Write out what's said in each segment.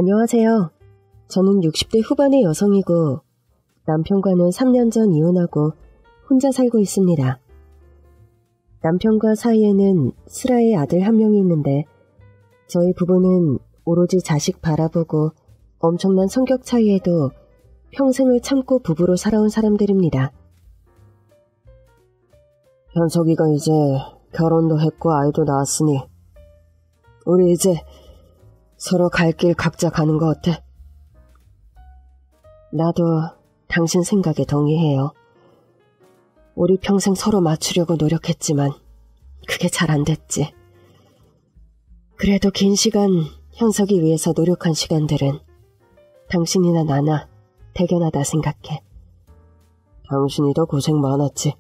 안녕하세요. 저는 60대 후반의 여성이고 남편과는 3년 전 이혼하고 혼자 살고 있습니다. 남편과 사이에는 슬아의 아들 한 명이 있는데 저희 부부는 오로지 자식 바라보고 엄청난 성격 차이에도 평생을 참고 부부로 살아온 사람들입니다. 현석이가 이제 결혼도 했고 아이도 낳았으니 우리 이제 서로 갈 길 각자 가는 거 어때? 나도 당신 생각에 동의해요. 우리 평생 서로 맞추려고 노력했지만 그게 잘 안 됐지. 그래도 긴 시간 현석이 위해서 노력한 시간들은 당신이나 나나 대견하다 생각해. 당신이 더 고생 많았지.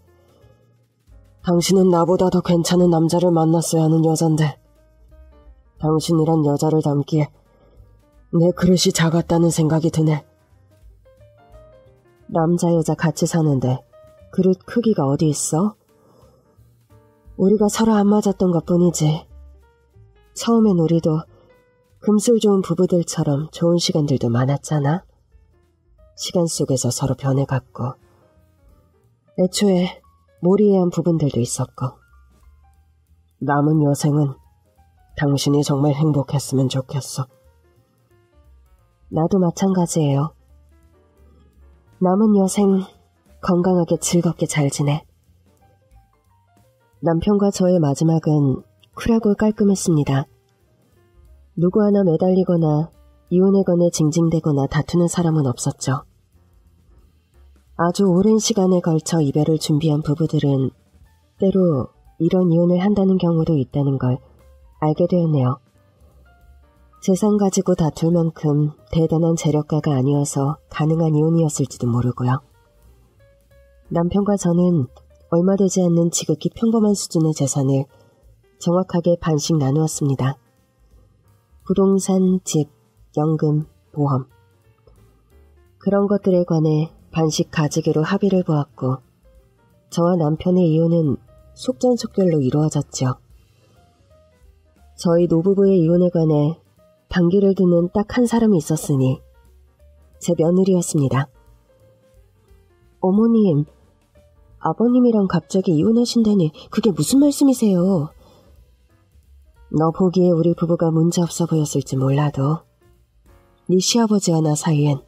당신은 나보다 더 괜찮은 남자를 만났어야 하는 여잔데 당신이란 여자를 닮기에 내 그릇이 작았다는 생각이 드네. 남자 여자 같이 사는데 그릇 크기가 어디 있어? 우리가 서로 안 맞았던 것뿐이지. 처음엔 우리도 금슬 좋은 부부들처럼 좋은 시간들도 많았잖아. 시간 속에서 서로 변해갔고 애초에 모리해한 부분들도 있었고. 남은 여생은 당신이 정말 행복했으면 좋겠어. 나도 마찬가지예요. 남은 여생 건강하게 즐겁게 잘 지내. 남편과 저의 마지막은 쿨하고 깔끔했습니다. 누구 하나 매달리거나 이혼에 관해 징징대거나 다투는 사람은 없었죠. 아주 오랜 시간에 걸쳐 이별을 준비한 부부들은 때로 이런 이혼을 한다는 경우도 있다는 걸 알게 되었네요. 재산 가지고 다툴 만큼 대단한 재력가가 아니어서 가능한 이혼이었을지도 모르고요. 남편과 저는 얼마 되지 않는 지극히 평범한 수준의 재산을 정확하게 반씩 나누었습니다. 부동산, 집, 연금, 보험. 그런 것들에 관해 반씩 가지기로 합의를 보았고 저와 남편의 이혼은 속전속결로 이루어졌죠. 저희 노부부의 이혼에 관해 반기를 두는 딱 한 사람이 있었으니 제 며느리였습니다. 어머님, 아버님이랑 갑자기 이혼하신다니 그게 무슨 말씀이세요? 너 보기에 우리 부부가 문제없어 보였을지 몰라도 네 시아버지와 나 사이엔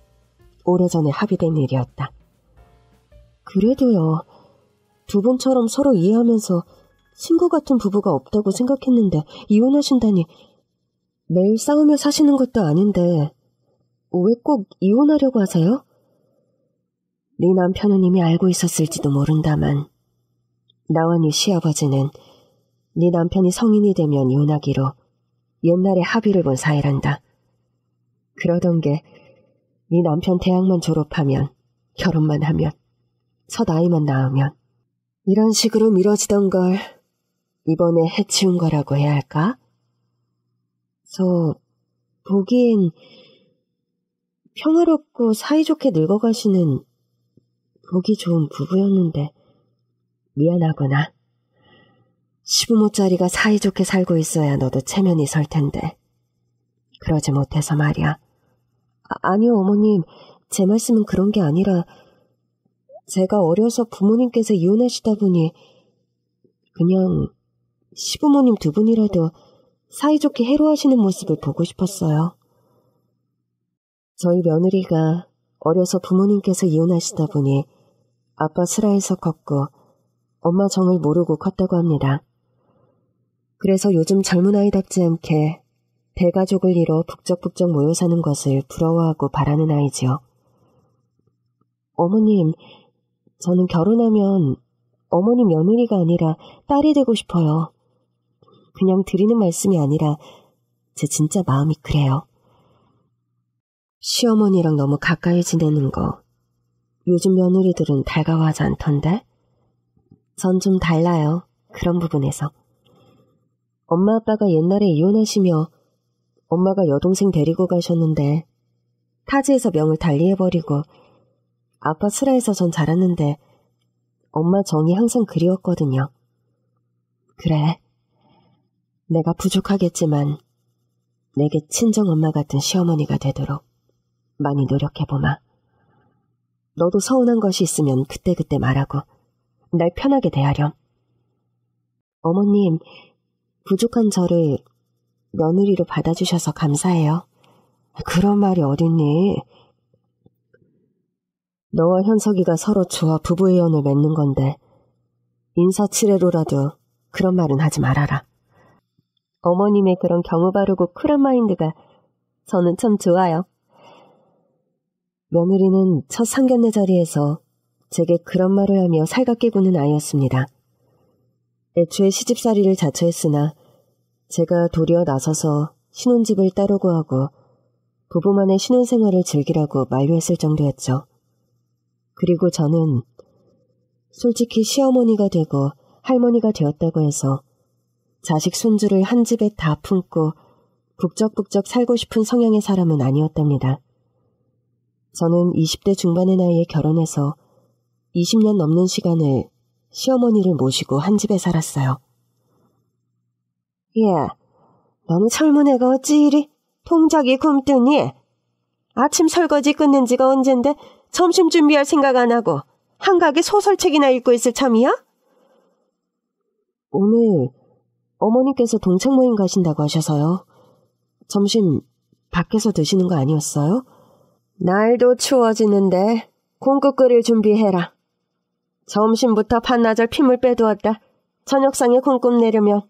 오래전에 합의된 일이었다. 그래도요, 두 분처럼 서로 이해하면서 친구 같은 부부가 없다고 생각했는데 이혼하신다니. 매일 싸우며 사시는 것도 아닌데 왜 꼭 이혼하려고 하세요? 네 남편은 이미 알고 있었을지도 모른다만 나와 네 시아버지는 네 남편이 성인이 되면 이혼하기로 옛날에 합의를 본 사이란다. 그러던 게 네 남편 대학만 졸업하면, 결혼만 하면, 첫 아이만 낳으면 이런 식으로 미뤄지던 걸 이번에 해치운 거라고 해야 할까? 저 보기엔 평화롭고 사이좋게 늙어가시는 보기 좋은 부부였는데 미안하구나. 시부모짜리가 사이좋게 살고 있어야 너도 체면이 설 텐데 그러지 못해서 말이야. 아니요, 어머님. 제 말씀은 그런 게 아니라 제가 어려서 부모님께서 이혼하시다 보니 그냥 시부모님 두 분이라도 사이좋게 해로하시는 모습을 보고 싶었어요. 저희 며느리가 어려서 부모님께서 이혼하시다 보니 아빠 슬아에서 컸고 엄마 정을 모르고 컸다고 합니다. 그래서 요즘 젊은 아이답지 않게 대가족을 이뤄 북적북적 모여 사는 것을 부러워하고 바라는 아이지요. 어머님, 저는 결혼하면 어머니 며느리가 아니라 딸이 되고 싶어요. 그냥 드리는 말씀이 아니라 제 진짜 마음이 그래요. 시어머니랑 너무 가까이 지내는 거 요즘 며느리들은 달가워하지 않던데? 전 좀 달라요. 그런 부분에서. 엄마 아빠가 옛날에 이혼하시며 엄마가 여동생 데리고 가셨는데 타지에서 명을 달리해버리고 아빠 슬아에서 전 자랐는데 엄마 정이 항상 그리웠거든요. 그래, 내가 부족하겠지만 내게 친정엄마 같은 시어머니가 되도록 많이 노력해보마. 너도 서운한 것이 있으면 그때그때 말하고 날 편하게 대하렴. 어머님, 부족한 저를 며느리로 받아주셔서 감사해요. 그런 말이 어딨니? 너와 현석이가 서로 좋아 부부의 연을 맺는 건데 인사치레로라도 그런 말은 하지 말아라. 어머님의 그런 경우 바르고 쿨한 마인드가 저는 참 좋아요. 며느리는 첫 상견례 자리에서 제게 그런 말을 하며 살갑게 구는 아이였습니다. 애초에 시집살이를 자처했으나 제가 도리어 나서서 신혼집을 따로 구하고 부부만의 신혼생활을 즐기라고 만류했을 정도였죠. 그리고 저는 솔직히 시어머니가 되고 할머니가 되었다고 해서 자식 손주를 한 집에 다 품고 북적북적 살고 싶은 성향의 사람은 아니었답니다. 저는 20대 중반의 나이에 결혼해서 20년 넘는 시간을 시어머니를 모시고 한 집에 살았어요. 예, 너는 젊은 애가 어찌 이리 동작이 굼뜨니? 아침 설거지 끝낸 지가 언젠데 점심 준비할 생각 안 하고 한가하게 소설책이나 읽고 있을 참이야? 오늘 어머니께서 동창 모임 가신다고 하셔서요. 점심 밖에서 드시는 거 아니었어요? 날도 추워지는데 공국 끓일 준비해라. 점심부터 반나절 핏물 빼두었다. 저녁상에 공국 내려면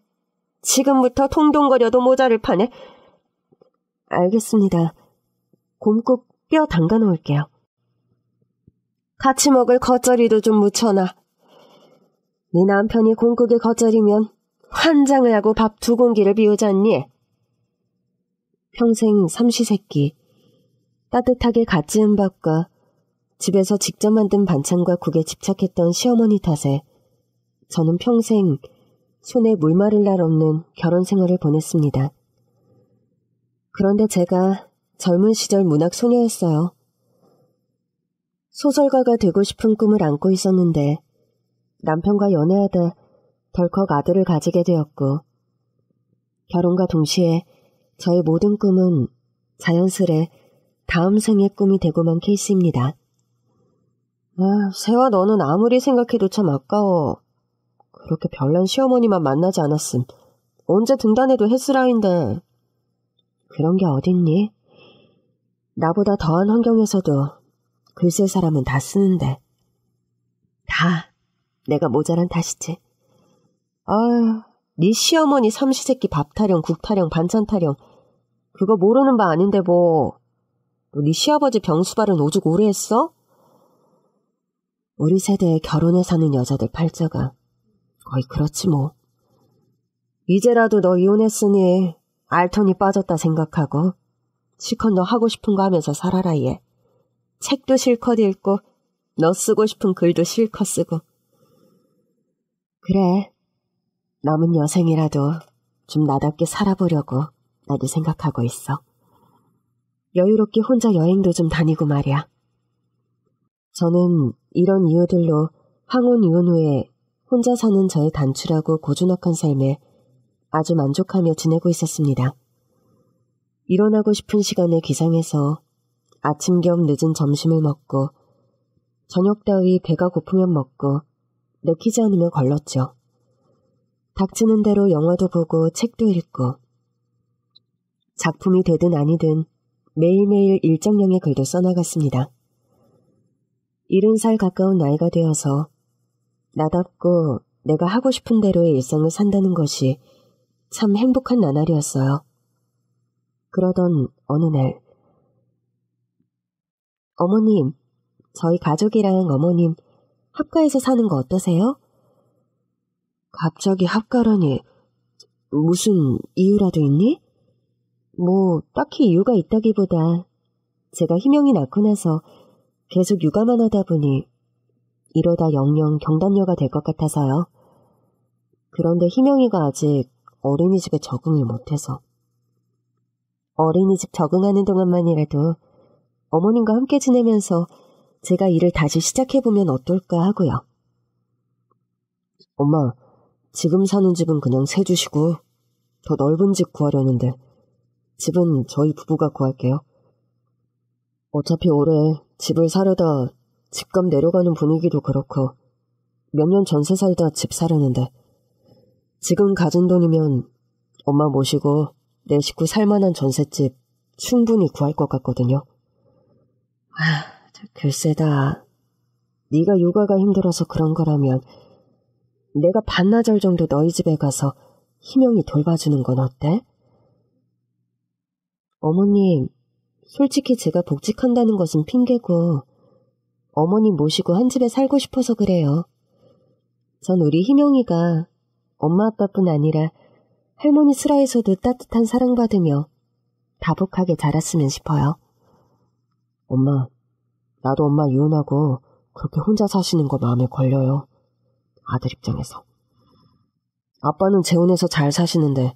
지금부터 통동거려도 모자를 파네. 알겠습니다. 곰국 뼈 담가 놓을게요. 같이 먹을 겉절이도 좀 묻혀놔. 네 남편이 공국에 겉절이면 환장을 하고 밥 2공기를 비우잖니. 평생 삼시세끼 따뜻하게 갓 지은 밥과 집에서 직접 만든 반찬과 국에 집착했던 시어머니 탓에 저는 평생 손에 물 마를 날 없는 결혼 생활을 보냈습니다. 그런데 제가 젊은 시절 문학 소녀였어요. 소설가가 되고 싶은 꿈을 안고 있었는데 남편과 연애하다 덜컥 아들을 가지게 되었고 결혼과 동시에 저의 모든 꿈은 자연스레 다음 생의 꿈이 되고만 케이스입니다. 세화 너는 아무리 생각해도 참 아까워. 그렇게 별난 시어머니만 만나지 않았음 언제 등단해도 햇스라인데. 그런 게 어딨니? 나보다 더한 환경에서도 글 쓸 사람은 다 쓰는데. 다 내가 모자란 탓이지. 네 시어머니 삼시세끼 밥 타령, 국 타령, 반찬 타령 그거 모르는 바 아닌데 뭐. 네 시아버지 병수발은 오죽 오래 했어? 우리 세대에 결혼해 사는 여자들 팔자가 거의 그렇지 뭐. 이제라도 너 이혼했으니 알턴이 빠졌다 생각하고 실컷 너 하고 싶은 거 하면서 살아라 얘. 책도 실컷 읽고 너 쓰고 싶은 글도 실컷 쓰고. 그래, 남은 여생이라도 좀 나답게 살아보려고 나도 생각하고 있어. 여유롭게 혼자 여행도 좀 다니고 말이야. 저는 이런 이유들로 황혼 이혼 후에 혼자 사는 저의 단출하고 고즈넉한 삶에 아주 만족하며 지내고 있었습니다. 일어나고 싶은 시간에 기상해서 아침 겸 늦은 점심을 먹고 저녁 따위 배가 고프면 먹고 내키지 않으면 걸렀죠. 닥치는 대로 영화도 보고 책도 읽고 작품이 되든 아니든 매일매일 일정량의 글도 써나갔습니다. 70살 가까운 나이가 되어서 나답고 내가 하고 싶은 대로의 일상을 산다는 것이 참 행복한 나날이었어요. 그러던 어느 날 어머님, 저희 가족이랑 어머님 합가해서 사는 거 어떠세요? 갑자기 합가라니 무슨 이유라도 있니? 뭐 딱히 이유가 있다기보다 제가 희명이 낳고 나서 계속 육아만 하다 보니 이러다 영영 경단녀가 될 것 같아서요. 그런데 희명이가 아직 어린이집에 적응을 못해서. 어린이집 적응하는 동안만이라도 어머님과 함께 지내면서 제가 일을 다시 시작해보면 어떨까 하고요. 엄마, 지금 사는 집은 그냥 새 주시고 더 넓은 집 구하려는데 집은 저희 부부가 구할게요. 어차피 올해 집을 사려다 집값 내려가는 분위기도 그렇고 몇 년 전세 살다 집 사려는데 지금 가진 돈이면 엄마 모시고 내 식구 살만한 전셋집 충분히 구할 것 같거든요. 글쎄다. 네가 육아가 힘들어서 그런 거라면 내가 반나절 정도 너희 집에 가서 희명이 돌봐주는 건 어때? 어머님, 솔직히 제가 복직한다는 것은 핑계고 어머님 모시고 한 집에 살고 싶어서 그래요. 전 우리 희명이가 엄마 아빠뿐 아니라 할머니 슬하에서도 따뜻한 사랑받으며 다복하게 자랐으면 싶어요. 엄마, 나도 엄마 이혼하고 그렇게 혼자 사시는 거 마음에 걸려요. 아들 입장에서. 아빠는 재혼해서 잘 사시는데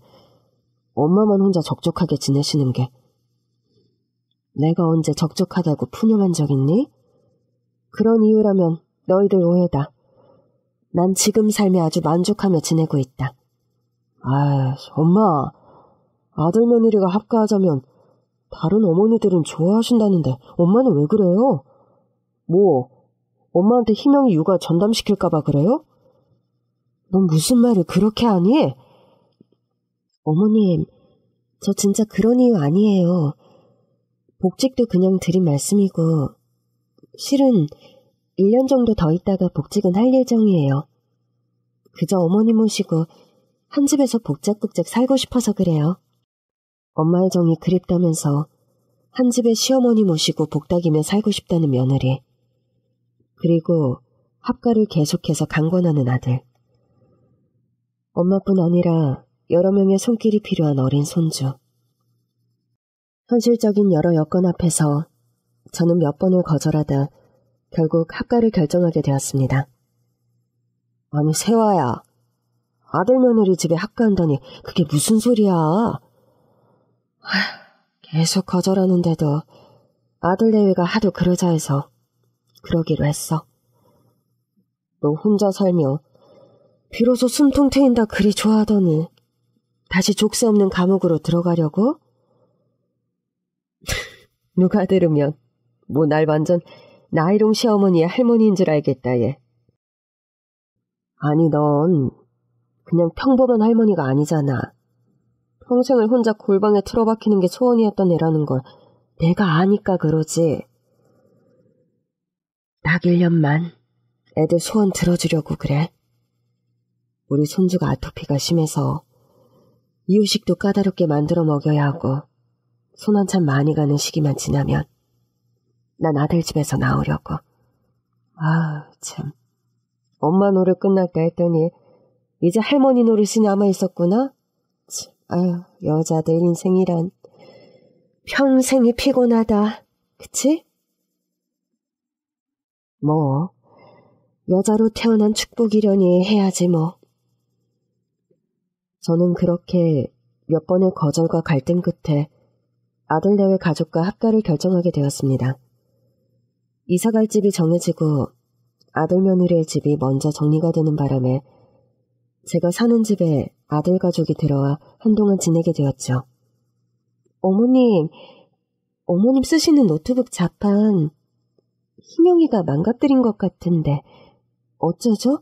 엄마만 혼자 적적하게 지내시는 게 내가 언제 적적하다고 푸념한 적 있니? 그런 이유라면 너희들 오해다. 난 지금 삶에 아주 만족하며 지내고 있다. 엄마. 아들 며느리가 합가하자면 다른 어머니들은 좋아하신다는데 엄마는 왜 그래요? 뭐, 엄마한테 희명이 육아 전담시킬까봐 그래요? 넌 무슨 말을 그렇게 하니? 어머님, 저 진짜 그런 이유 아니에요. 복직도 그냥 드린 말씀이고 실은 1년 정도 더 있다가 복직은 할 예정이에요. 그저 어머니 모시고 한 집에서 복작복작 살고 싶어서 그래요. 엄마의 정이 그립다면서 한 집에 시어머니 모시고 복닥이며 살고 싶다는 며느리. 그리고 합가를 계속해서 강권하는 아들. 엄마뿐 아니라 여러 명의 손길이 필요한 어린 손주. 현실적인 여러 여건 앞에서 저는 몇 번을 거절하다 결국 합가를 결정하게 되었습니다. 아니 세화야, 아들 며느리 집에 합가한다니 그게 무슨 소리야? 계속 거절하는데도 아들 내외가 하도 그러자 해서 그러기로 했어. 너 혼자 살며 비로소 숨통 트인다 그리 좋아하더니 다시 족쇄 없는 감옥으로 들어가려고? 누가 들으면 뭐 날 완전 나이롱 시어머니의 할머니인 줄 알겠다 얘. 아니 넌 그냥 평범한 할머니가 아니잖아. 평생을 혼자 골방에 틀어박히는 게 소원이었던 애라는 걸 내가 아니까 그러지. 딱 1년만 애들 소원 들어주려고 그래. 우리 손주가 아토피가 심해서 이유식도 까다롭게 만들어 먹여야 하고 손 한참 많이 가는 시기만 지나면 난 아들 집에서 나오려고. 참. 엄마 노릇 끝났다 했더니 이제 할머니 노릇이 남아있었구나? 여자들 인생이란 평생이 피곤하다. 그치? 뭐 여자로 태어난 축복이려니 해야지 뭐. 저는 그렇게 몇 번의 거절과 갈등 끝에 아들 내외 가족과 합가를 결정하게 되었습니다. 이사갈 집이 정해지고 아들 며느리의 집이 먼저 정리가 되는 바람에 제가 사는 집에 아들 가족이 들어와 한동안 지내게 되었죠. 어머님 쓰시는 노트북 자판 희명이가 망가뜨린 것 같은데 어쩌죠?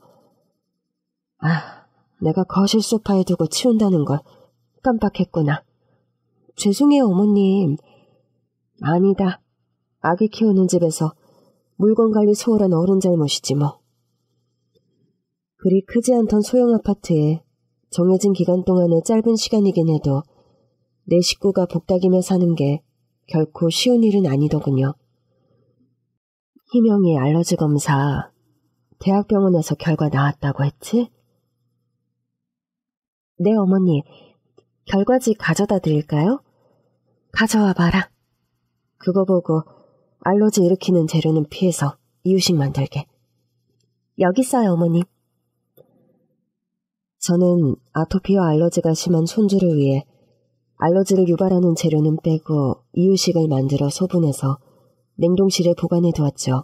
내가 거실 소파에 두고 치운다는 걸 깜빡했구나. 죄송해요 어머님. 아니다. 아기 키우는 집에서 물건 관리 소홀한 어른 잘못이지 뭐. 그리 크지 않던 소형 아파트에 정해진 기간 동안의 짧은 시간이긴 해도 내 식구가 복닥이며 사는 게 결코 쉬운 일은 아니더군요. 희명이 알러지 검사 대학병원에서 결과 나왔다고 했지? 네 어머니, 결과지 가져다 드릴까요? 가져와 봐라. 그거 보고 알러지 일으키는 재료는 피해서 이유식 만들게. 여기 있어요 어머니. 저는 아토피와 알러지가 심한 손주를 위해 알러지를 유발하는 재료는 빼고 이유식을 만들어 소분해서 냉동실에 보관해 두었죠.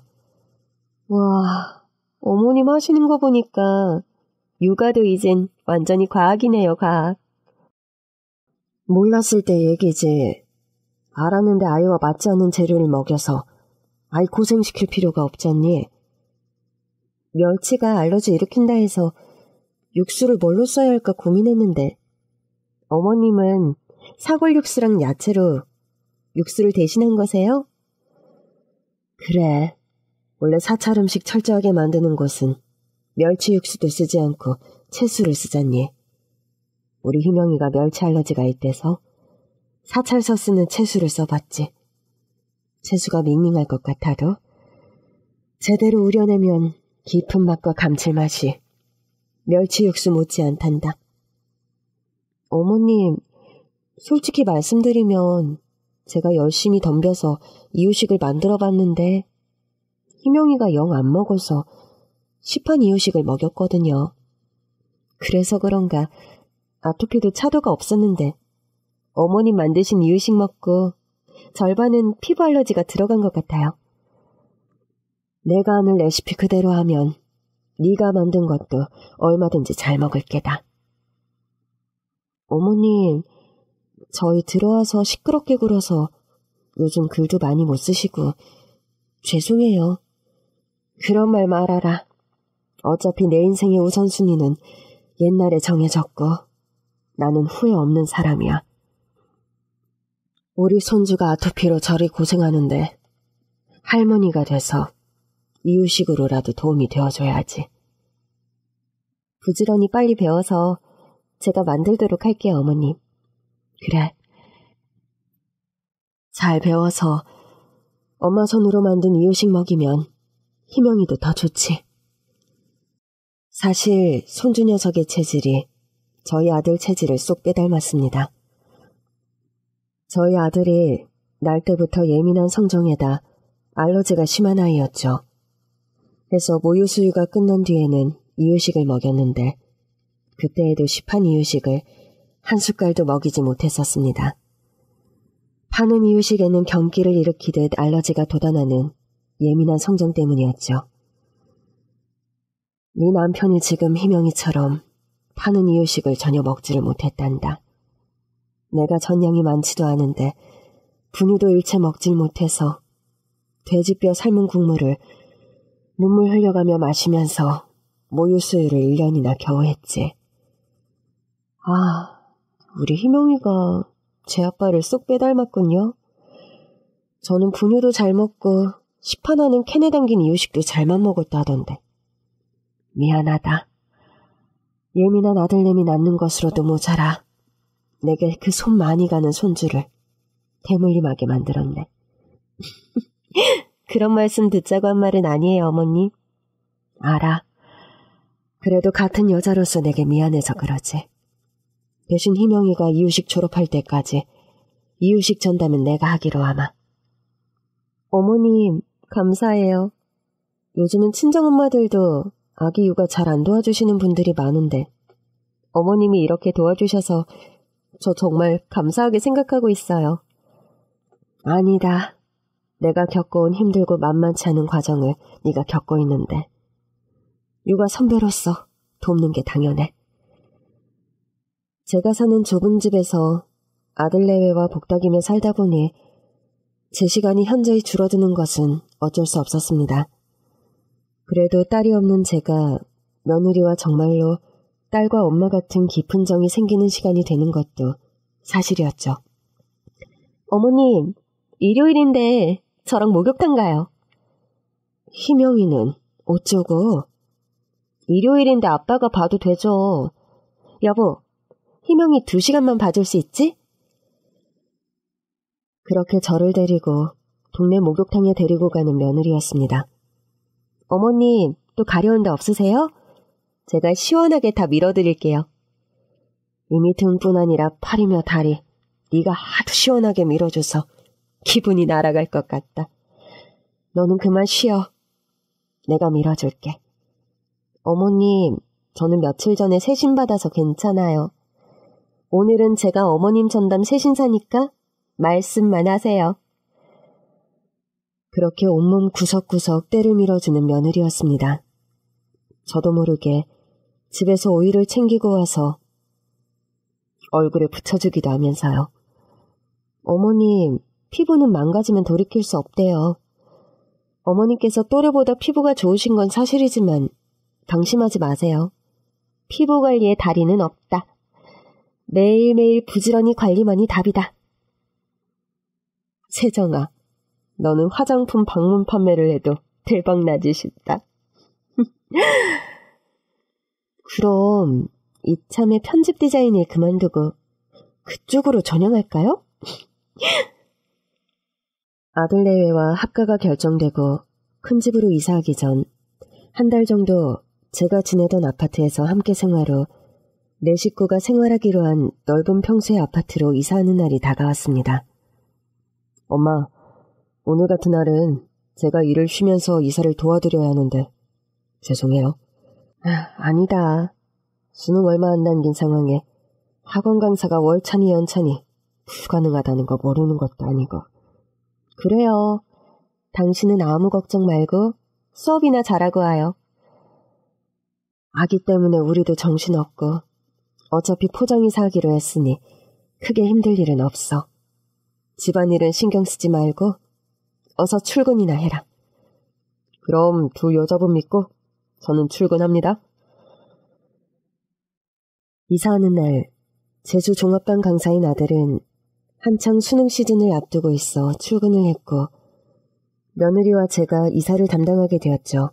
와, 어머님 하시는 거 보니까 육아도 이젠 완전히 과학이네요, 과학. 몰랐을 때 얘기지. 알았는데 아이와 맞지 않는 재료를 먹여서 아이 고생시킬 필요가 없잖니. 멸치가 알러지 일으킨다 해서 육수를 뭘로 써야 할까 고민했는데 어머님은 사골 육수랑 야채로 육수를 대신한 거세요? 그래. 원래 사찰 음식 철저하게 만드는 곳은 멸치 육수도 쓰지 않고 채수를 쓰잖니. 우리 희명이가 멸치 알러지가 있대서 사찰서 쓰는 채수를 써봤지. 채수가 밍밍할 것 같아도 제대로 우려내면 깊은 맛과 감칠맛이 멸치 육수 못지않단다. 어머님, 솔직히 말씀드리면 제가 열심히 덤벼서 이유식을 만들어봤는데 희명이가 영 안 먹어서 시판 이유식을 먹였거든요. 그래서 그런가 아토피도 차도가 없었는데 어머님 만드신 이유식 먹고 절반은 피부 알러지가 들어간 것 같아요. 내가 아는 레시피 그대로 하면 네가 만든 것도 얼마든지 잘 먹을 게다. 어머님, 저희 들어와서 시끄럽게 굴어서 요즘 글도 많이 못 쓰시고 죄송해요. 그런 말 말아라. 어차피 내 인생의 우선순위는 옛날에 정해졌고 나는 후회 없는 사람이야. 우리 손주가 아토피로 저리 고생하는데 할머니가 돼서 이유식으로라도 도움이 되어줘야지. 부지런히 빨리 배워서 제가 만들도록 할게요, 어머님. 그래. 잘 배워서 엄마 손으로 만든 이유식 먹이면 희명이도 더 좋지. 사실 손주 녀석의 체질이 저희 아들 체질을 쏙 빼닮았습니다. 저희 아들이 날 때부터 예민한 성정에다 알러지가 심한 아이였죠. 해서 모유 수유가 끝난 뒤에는 이유식을 먹였는데 그때에도 시판 이유식을 한 숟갈도 먹이지 못했었습니다. 파는 이유식에는 경기를 일으키듯 알러지가 돋아나는 예민한 성정 때문이었죠. 네 남편이 지금 희명이처럼 파는 이유식을 전혀 먹지를 못했단다. 내가 전량이 많지도 않은데 분유도 일체 먹질 못해서 돼지뼈 삶은 국물을 눈물 흘려가며 마시면서 모유 수유를 1년이나 겨우 했지. 아, 우리 희명이가 제 아빠를 쏙 빼닮았군요. 저는 분유도 잘 먹고 시판하는 캔에 담긴 이유식도 잘만 먹었다던데. 미안하다. 예민한 아들내미 낳는 것으로도 모자라 내게 그 손 많이 가는 손주를 대물림하게 만들었네. 그런 말씀 듣자고 한 말은 아니에요, 어머님. 알아. 그래도 같은 여자로서 내게 미안해서 그러지. 대신 희명이가 이유식 졸업할 때까지 이유식 전담은 내가 하기로 하마. 어머님, 감사해요. 요즘은 친정엄마들도 아기 육아 잘 안 도와주시는 분들이 많은데 어머님이 이렇게 도와주셔서 저 정말 감사하게 생각하고 있어요. 아니다. 내가 겪어온 힘들고 만만치 않은 과정을 네가 겪고 있는데 육아 선배로서 돕는 게 당연해. 제가 사는 좁은 집에서 아들 내외와 복닥이며 살다 보니 제 시간이 현저히 줄어드는 것은 어쩔 수 없었습니다. 그래도 딸이 없는 제가 며느리와 정말로 딸과 엄마 같은 깊은 정이 생기는 시간이 되는 것도 사실이었죠. 어머님, 일요일인데 저랑 목욕탕 가요. 희명이는 어쩌고? 일요일인데 아빠가 봐도 되죠. 여보, 희명이 2시간만 봐줄 수 있지? 그렇게 저를 데리고 동네 목욕탕에 데리고 가는 며느리였습니다. 어머님, 또 가려운 데 없으세요? 제가 시원하게 다 밀어드릴게요. 이미 등뿐 아니라 팔이며 다리, 네가 하도 시원하게 밀어줘서 기분이 날아갈 것 같다. 너는 그만 쉬어. 내가 밀어줄게. 어머님, 저는 며칠 전에 세신 받아서 괜찮아요. 오늘은 제가 어머님 전담 세신사니까 말씀만 하세요. 그렇게 온몸 구석구석 때를 밀어주는 며느리였습니다. 저도 모르게 집에서 오이를 챙기고 와서 얼굴에 붙여주기도 하면서요. 어머님, 피부는 망가지면 돌이킬 수 없대요. 어머님께서 또래보다 피부가 좋으신 건 사실이지만 방심하지 마세요. 피부 관리에 다리는 없다. 매일매일 부지런히 관리만이 답이다. 세정아, 너는 화장품 방문 판매를 해도 대박나지 싶다. 그럼 이참에 편집 디자인 일 그만두고 그쪽으로 전향할까요? 아들 내외와 합가가 결정되고 큰 집으로 이사하기 전 한 달 정도 제가 지내던 아파트에서 함께 생활 후 내 식구가 생활하기로 한 넓은 평수의 아파트로 이사하는 날이 다가왔습니다. 엄마, 오늘 같은 날은 제가 일을 쉬면서 이사를 도와드려야 하는데 죄송해요. 아니다. 수능 얼마 안 남긴 상황에 학원 강사가 월찬이 연찬이 불가능하다는 거 모르는 것도 아니고. 그래요. 당신은 아무 걱정 말고 수업이나 잘하고 와요. 아기 때문에 우리도 정신없고 어차피 포장이사 하기로 했으니 크게 힘들 일은 없어. 집안일은 신경 쓰지 말고 어서 출근이나 해라. 그럼 두 여자분 믿고 저는 출근합니다. 이사하는 날 제주 종합반 강사인 아들은 한창 수능 시즌을 앞두고 있어 출근을 했고 며느리와 제가 이사를 담당하게 되었죠.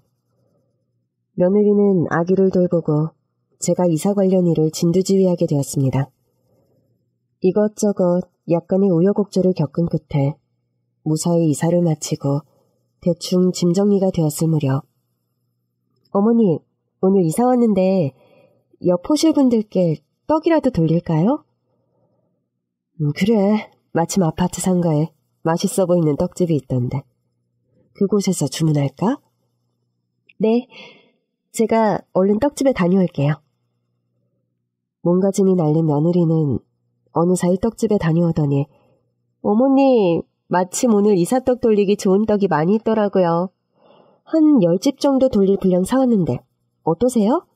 며느리는 아기를 돌보고 제가 이사 관련 일을 진두지휘하게 되었습니다. 이것저것 약간의 우여곡절을 겪은 끝에 무사히 이사를 마치고 대충 짐 정리가 되었을 무렵 어머니, 오늘 이사 왔는데 옆 호실 분들께 떡이라도 돌릴까요? 그래, 마침 아파트 상가에 맛있어 보이는 떡집이 있던데. 그곳에서 주문할까? 네, 제가 얼른 떡집에 다녀올게요. 몸가짐이 날린 며느리는 어느 사이 떡집에 다녀오더니 어머니, 마침 오늘 이사떡 돌리기 좋은 떡이 많이 있더라고요. 한 10집 정도 돌릴 분량 사왔는데 어떠세요?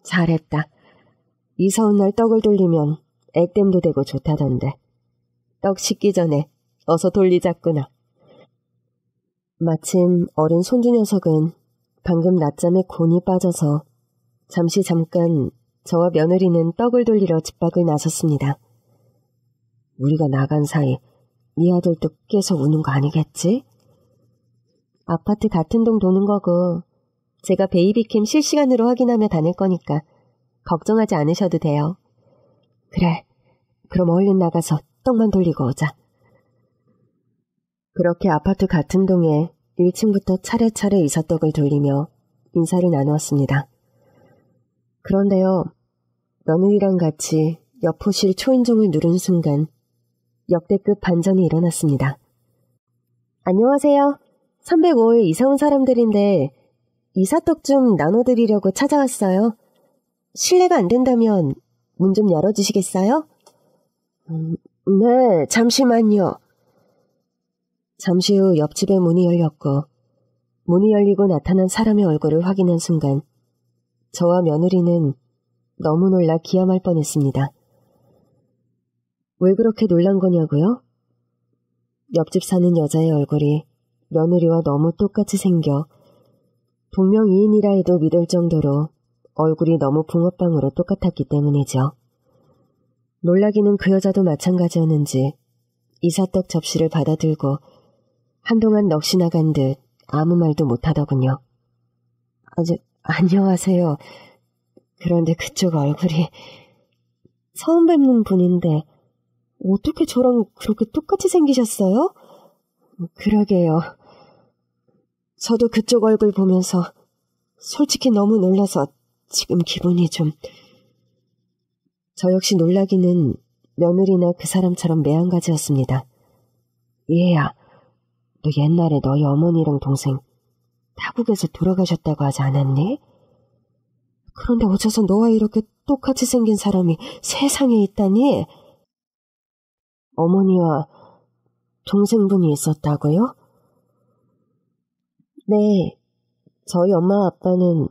잘했다. 이사 온 날 떡을 돌리면 액땜도 되고 좋다던데. 떡 식기 전에 어서 돌리자꾸나. 마침 어린 손주 녀석은 방금 낮잠에 곤히 빠져서 잠깐 저와 며느리는 떡을 돌리러 집 밖을 나섰습니다. 우리가 나간 사이 네 아들도 깨서 우는 거 아니겠지? 아파트 같은 동 도는 거고 제가 베이비캠 실시간으로 확인하며 다닐 거니까 걱정하지 않으셔도 돼요. 그래, 그럼 얼른 나가서 떡만 돌리고 오자. 그렇게 아파트 같은 동에 1층부터 차례차례 이사떡을 돌리며 인사를 나누었습니다. 그런데요, 며느리랑 같이 옆 호실 초인종을 누른 순간 역대급 반전이 일어났습니다. 안녕하세요. 305에 이사 온 사람들인데 이사떡 좀 나눠드리려고 찾아왔어요. 실례가 안 된다면 문 좀 열어주시겠어요? 네, 잠시만요. 잠시 후 옆집의 문이 열렸고 문이 열리고 나타난 사람의 얼굴을 확인한 순간 저와 며느리는 너무 놀라 기함할 뻔했습니다. 왜 그렇게 놀란 거냐고요? 옆집 사는 여자의 얼굴이 며느리와 너무 똑같이 생겨 동명이인이라 해도 믿을 정도로 얼굴이 너무 붕어빵으로 똑같았기 때문이죠. 놀라기는 그 여자도 마찬가지였는지 이사떡 접시를 받아들고 한동안 넋이 나간 듯 아무 말도 못하더군요. 안녕하세요. 그런데 그쪽 얼굴이 처음 뵙는 분인데 어떻게 저랑 그렇게 똑같이 생기셨어요? 그러게요. 저도 그쪽 얼굴 보면서 솔직히 너무 놀라서 지금 기분이 좀... 저 역시 놀라기는 며느리나 그 사람처럼 매한가지였습니다. 얘야, 너 옛날에 너희 어머니랑 동생 타국에서 돌아가셨다고 하지 않았니? 그런데 어째서 너와 이렇게 똑같이 생긴 사람이 세상에 있다니? 어머니와 동생분이 있었다고요? 네, 저희 엄마 아빠는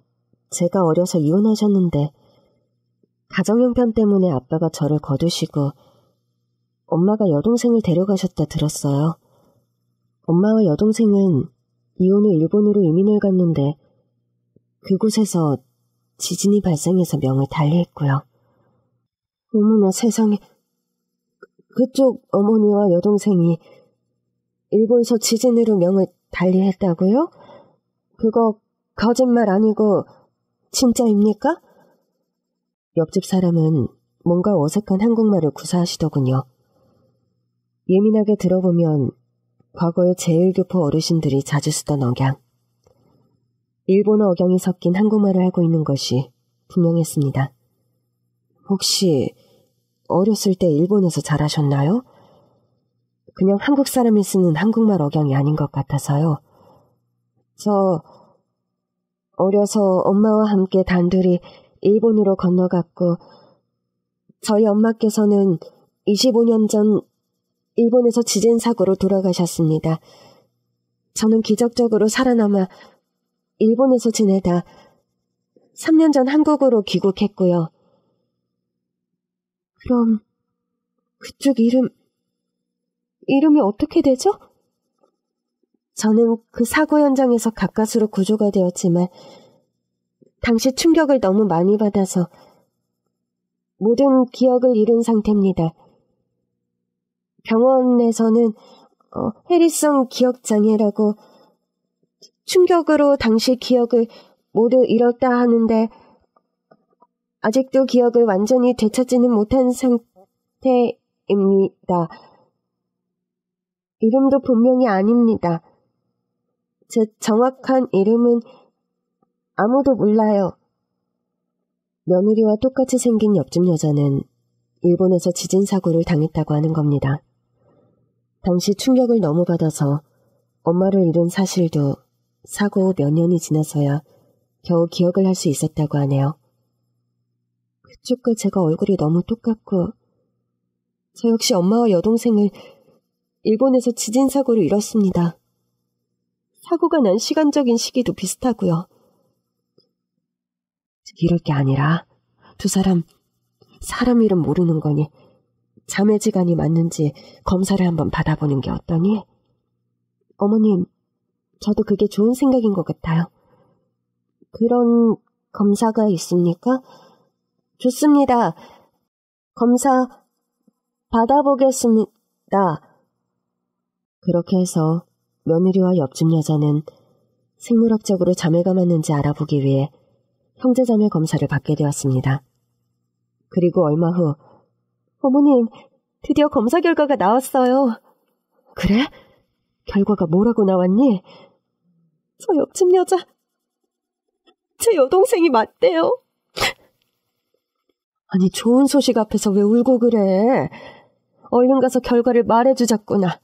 제가 어려서 이혼하셨는데 가정 형편 때문에 아빠가 저를 거두시고 엄마가 여동생을 데려가셨다 들었어요. 엄마와 여동생은 이혼 후 일본으로 이민을 갔는데 그곳에서 지진이 발생해서 명을 달리했고요. 어머나 세상에, 그쪽 어머니와 여동생이 일본서 지진으로 명을 달리했다고요? 그거 거짓말 아니고 진짜입니까? 옆집 사람은 뭔가 어색한 한국말을 구사하시더군요. 예민하게 들어보면 과거에 제일교포 어르신들이 자주 쓰던 억양, 일본어 억양이 섞인 한국말을 하고 있는 것이 분명했습니다. 혹시 어렸을 때 일본에서 자라셨나요? 그냥 한국 사람이 쓰는 한국말 억양이 아닌 것 같아서요. 저 어려서 엄마와 함께 단둘이 일본으로 건너갔고 저희 엄마께서는 25년 전 일본에서 지진 사고로 돌아가셨습니다. 저는 기적적으로 살아남아 일본에서 지내다 3년 전 한국으로 귀국했고요. 그럼 그쪽 이름이 어떻게 되죠? 저는 그 사고 현장에서 가까스로 구조가 되었지만 당시 충격을 너무 많이 받아서 모든 기억을 잃은 상태입니다. 병원에서는 해리성 기억장애라고 충격으로 당시 기억을 모두 잃었다 하는데 아직도 기억을 완전히 되찾지는 못한 상태입니다. 이름도 분명히 아닙니다. 제 정확한 이름은 아무도 몰라요. 며느리와 똑같이 생긴 옆집 여자는 일본에서 지진 사고를 당했다고 하는 겁니다. 당시 충격을 너무 받아서 엄마를 잃은 사실도 사고 후 몇 년이 지나서야 겨우 기억을 할 수 있었다고 하네요. 그쪽과 제가 얼굴이 너무 똑같고 저 역시 엄마와 여동생을 일본에서 지진 사고로 잃었습니다. 사고가 난 시간적인 시기도 비슷하고요. 이럴 게 아니라 두 사람 이름 모르는 거니 자매지간이 맞는지 검사를 한번 받아보는 게 어떠니? 어머님, 저도 그게 좋은 생각인 것 같아요. 그런 검사가 있습니까? 좋습니다. 검사 받아보겠습니다. 그렇게 해서 며느리와 옆집 여자는 생물학적으로 자매가 맞는지 알아보기 위해 형제자매 검사를 받게 되었습니다. 그리고 얼마 후 어머님, 드디어 검사 결과가 나왔어요. 그래? 결과가 뭐라고 나왔니? 저 옆집 여자, 제 여동생이 맞대요. 아니, 좋은 소식 앞에서 왜 울고 그래? 얼른 가서 결과를 말해주자꾸나.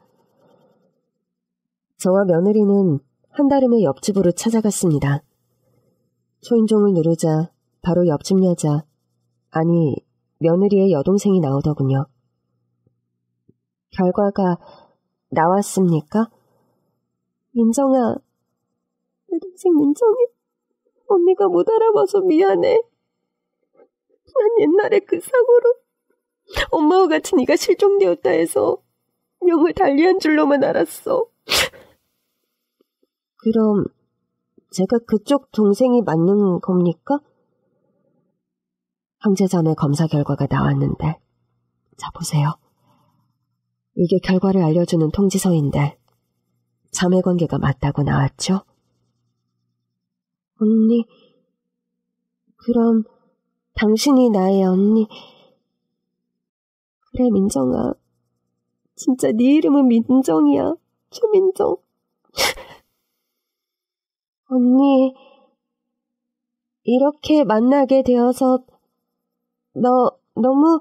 저와 며느리는 한달음에 옆집으로 찾아갔습니다. 초인종을 누르자 바로 옆집 여자, 아니 며느리의 여동생이 나오더군요. 결과가 나왔습니까? 민정아, 내 동생 민정이 언니가 못 알아봐서 미안해. 난 옛날에 그 사고로 엄마와 같이 네가 실종되었다 해서 명을 달리한 줄로만 알았어. 그럼 제가 그쪽 동생이 맞는 겁니까? 형제자매 검사 결과가 나왔는데, 자 보세요. 이게 결과를 알려주는 통지서인데 자매관계가 맞다고 나왔죠? 언니, 그럼 당신이 나의 언니. 그래 민정아, 진짜 네 이름은 민정이야. 최민정. 언니, 이렇게 만나게 되어서 너무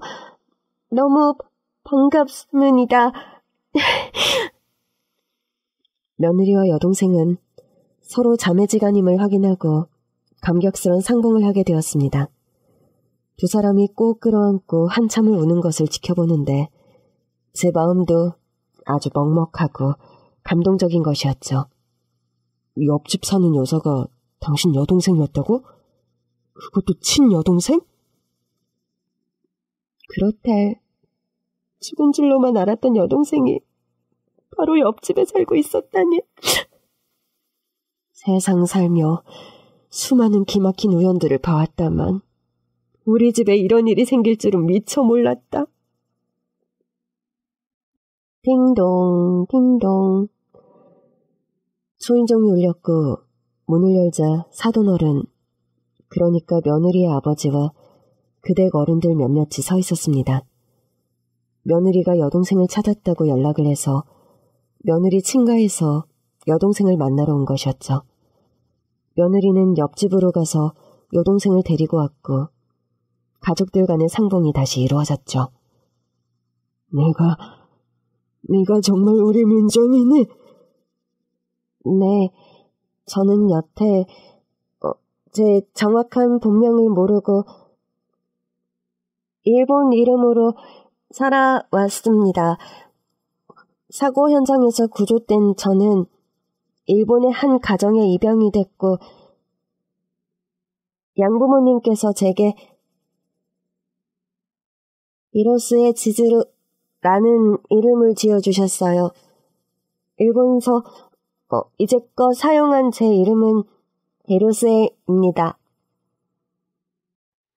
반갑습니다. 며느리와 여동생은 서로 자매지간임을 확인하고 감격스러운 상봉을 하게 되었습니다. 두 사람이 꼭 끌어안고 한참을 우는 것을 지켜보는데 제 마음도 아주 먹먹하고 감동적인 것이었죠. 옆집 사는 여자가 당신 여동생이었다고? 그것도 친여동생? 그렇대. 죽은 줄로만 알았던 여동생이 바로 옆집에 살고 있었다니. 세상 살며 수많은 기막힌 우연들을 봐왔다만 우리 집에 이런 일이 생길 줄은 미처 몰랐다. 띵동 띵동. 초인종이 울렸고 문을 열자 사돈어른, 그러니까 며느리의 아버지와 그댁 어른들 몇몇이 서 있었습니다. 며느리가 여동생을 찾았다고 연락을 해서 며느리 친가에서 여동생을 만나러 온 것이었죠. 며느리는 옆집으로 가서 여동생을 데리고 왔고 가족들 간의 상봉이 다시 이루어졌죠. 네가 정말 우리 민정이니? 네, 저는 여태 제 정확한 본명을 모르고 일본 이름으로 살아왔습니다. 사고 현장에서 구조된 저는 일본의 한 가정에 입양이 됐고 양부모님께서 제게 이로스의 지즈루라는 이름을 지어주셨어요. 일본서 이제껏 사용한 제 이름은 히로스에입니다.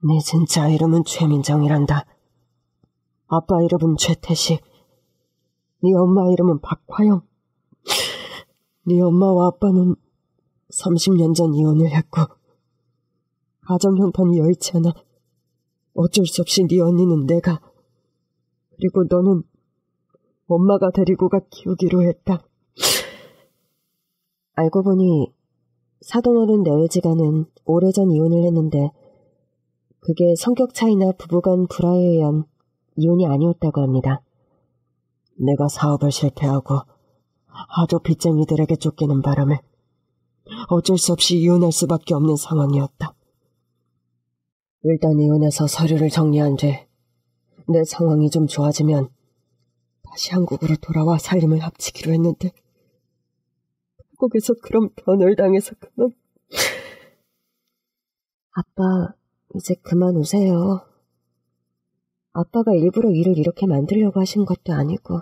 네 진짜 이름은 최민정이란다. 아빠 이름은 최태식. 네 엄마 이름은 박화영. 네 엄마와 아빠는 30년 전 이혼을 했고 가정 형편이 여의치 않아 어쩔 수 없이 네 언니는 내가, 그리고 너는 엄마가 데리고 가 키우기로 했다. 알고 보니 사돈어른 내외지간은 오래전 이혼을 했는데 그게 성격 차이나 부부간 불화에 의한 이혼이 아니었다고 합니다. 내가 사업을 실패하고 하도 빚쟁이들에게 쫓기는 바람에 어쩔 수 없이 이혼할 수밖에 없는 상황이었다. 일단 이혼해서 서류를 정리한 뒤 내 상황이 좀 좋아지면 다시 한국으로 돌아와 살림을 합치기로 했는데 한국에서 그런 변을 당해서 그만. 아빠, 이제 그만 우세요. 아빠가 일부러 일을 이렇게 만들려고 하신 것도 아니고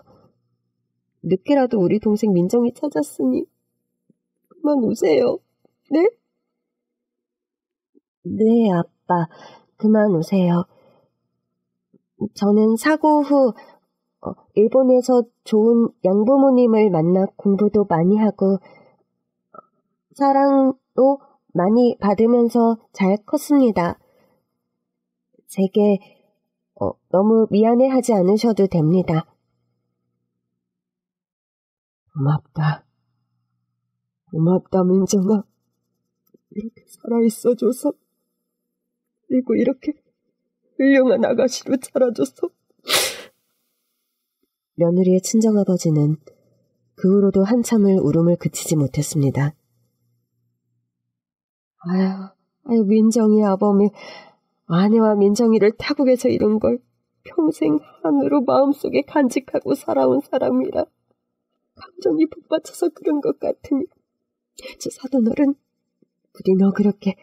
늦게라도 우리 동생 민정이 찾았으니 그만 우세요. 네? 네, 아빠. 그만 우세요. 저는 사고 후 일본에서 좋은 양부모님을 만나 공부도 많이 하고 사랑도 많이 받으면서 잘 컸습니다. 제게 너무 미안해하지 않으셔도 됩니다. 고맙다 민정아. 이렇게 살아있어줘서, 그리고 이렇게 훌륭한 아가씨로 자라줘서. 며느리의 친정아버지는 그 후로도 한참을 울음을 그치지 못했습니다. 아유 민정이 아범이 아내와 민정이를 타국에서 이룬 걸 평생 한으로 마음속에 간직하고 살아온 사람이라 감정이 북받쳐서 그런 것 같으니 저 사돈어른, 부디 너 그렇게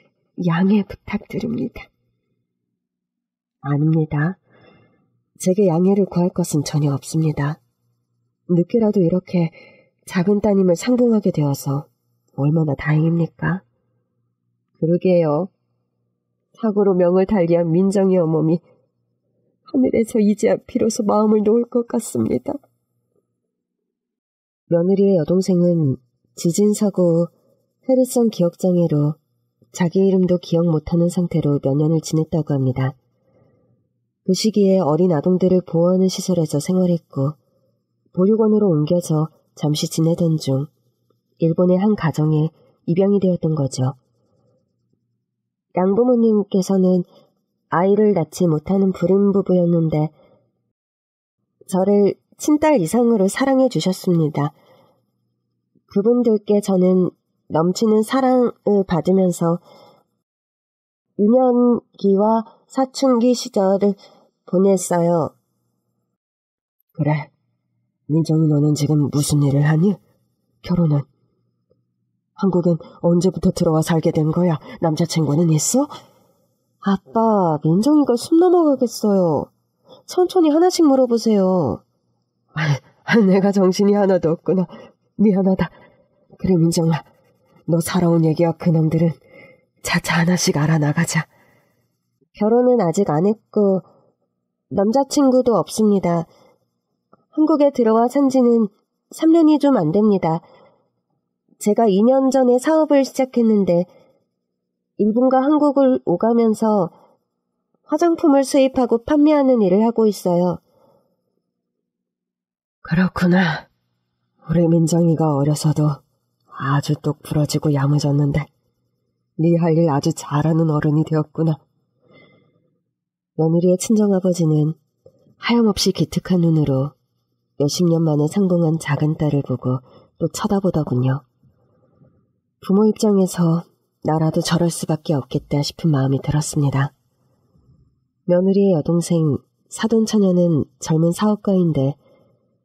양해 부탁드립니다. 아닙니다. 제게 양해를 구할 것은 전혀 없습니다. 늦게라도 이렇게 작은 따님을 상봉하게 되어서 얼마나 다행입니까? 그러게요. 사고로 명을 달리한 민정이 어머니, 하늘에서 이제야 비로소 마음을 놓을 것 같습니다. 며느리의 여동생은 지진사고 후 혈액성 기억장애로 자기 이름도 기억 못하는 상태로 몇 년을 지냈다고 합니다. 그 시기에 어린 아동들을 보호하는 시설에서 생활했고 보육원으로 옮겨서 잠시 지내던 중 일본의 한 가정에 입양이 되었던 거죠. 양부모님께서는 아이를 낳지 못하는 불임 부부였는데 저를 친딸 이상으로 사랑해 주셨습니다. 그분들께 저는 넘치는 사랑을 받으면서 유년기와 사춘기 시절을 보냈어요. 그래, 민정이 너는 지금 무슨 일을 하니? 결혼은? 한국엔 언제부터 들어와 살게 된 거야? 남자친구는 있어? 아빠, 민정이가 숨 넘어가겠어요. 천천히 하나씩 물어보세요. 내가 정신이 하나도 없구나. 미안하다. 그래, 민정아. 너 살아온 얘기와 근황들은 차차 하나씩 알아나가자. 결혼은 아직 안 했고 남자친구도 없습니다. 한국에 들어와 산 지는 3년이 좀 안 됩니다. 제가 2년 전에 사업을 시작했는데 일본과 한국을 오가면서 화장품을 수입하고 판매하는 일을 하고 있어요. 그렇구나. 우리 민정이가 어려서도 아주 똑 부러지고 야무졌는데 네 할 일 아주 잘하는 어른이 되었구나. 며느리의 친정아버지는 하염없이 기특한 눈으로 몇십 년 만에 상봉한 작은 딸을 보고 또 쳐다보더군요. 부모 입장에서 나라도 저럴 수밖에 없겠다 싶은 마음이 들었습니다. 며느리의 여동생 사돈처녀는 젊은 사업가인데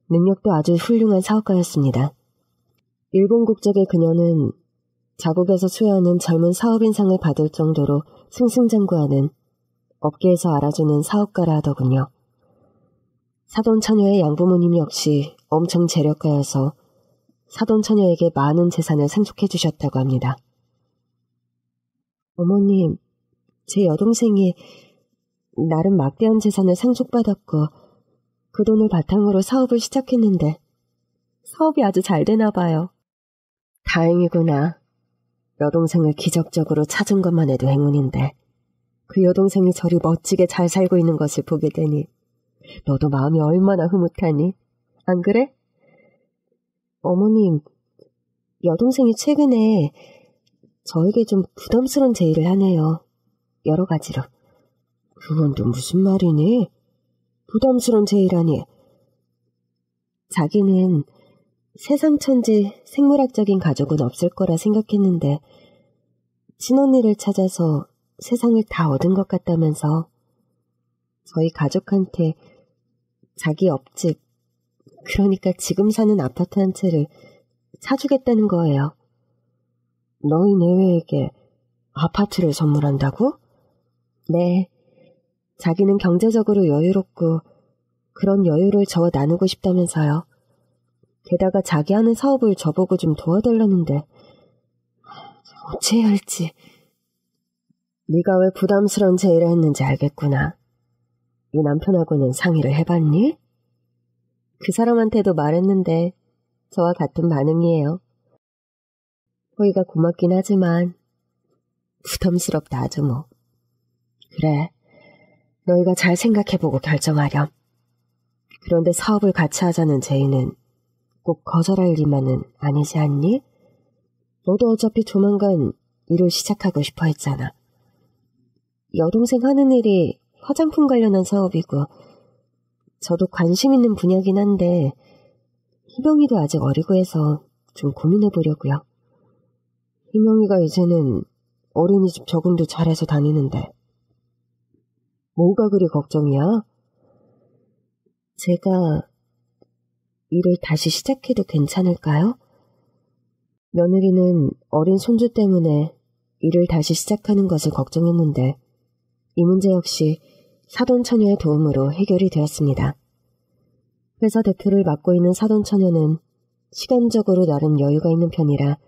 능력도 아주 훌륭한 사업가였습니다. 일본 국적의 그녀는 자국에서 수여하는 젊은 사업인상을 받을 정도로 승승장구하는 업계에서 알아주는 사업가라 하더군요. 사돈처녀의 양부모님 역시 엄청 재력가여서 사돈처녀에게 많은 재산을 상속해 주셨다고 합니다. 어머님, 제 여동생이 나름 막대한 재산을 상속받았고 그 돈을 바탕으로 사업을 시작했는데 사업이 아주 잘 되나 봐요. 다행이구나. 여동생을 기적적으로 찾은 것만 해도 행운인데 그 여동생이 저리 멋지게 잘 살고 있는 것을 보게 되니 너도 마음이 얼마나 흐뭇하니? 안 그래? 어머님, 여동생이 최근에 저에게 좀 부담스러운 제의를 하네요. 여러 가지로. 그건 또 무슨 말이니? 부담스러운 제의라니. 자기는 세상천지 생물학적인 가족은 없을 거라 생각했는데 친언니를 찾아서 세상을 다 얻은 것 같다면서 저희 가족한테 자기 옆집, 그러니까 지금 사는 아파트 한 채를 사주겠다는 거예요. 너희 내외에게 아파트를 선물한다고? 네. 자기는 경제적으로 여유롭고 그런 여유를 저와 나누고 싶다면서요. 게다가 자기 하는 사업을 저보고 좀 도와달라는데 어찌해야 할지. 네가 왜 부담스러운 제의를 했는지 알겠구나. 네 남편하고는 상의를 해봤니? 그 사람한테도 말했는데 저와 같은 반응이에요. 호의가 고맙긴 하지만 부담스럽다 아주 뭐. 그래, 너희가 잘 생각해보고 결정하렴. 그런데 사업을 같이 하자는 제의는 꼭 거절할 일만은 아니지 않니? 너도 어차피 조만간 일을 시작하고 싶어 했잖아. 여동생 하는 일이 화장품 관련한 사업이고 저도 관심 있는 분야긴 한데 희명이도 아직 어리고 해서 좀 고민해보려고요. 희명이가 이제는 어린이집 적응도 잘해서 다니는데 뭐가 그리 걱정이야? 제가 일을 다시 시작해도 괜찮을까요? 며느리는 어린 손주 때문에 일을 다시 시작하는 것을 걱정했는데 이 문제 역시 사돈처녀의 도움으로 해결이 되었습니다. 회사 대표를 맡고 있는 사돈처녀는 시간적으로 나름 여유가 있는 편이라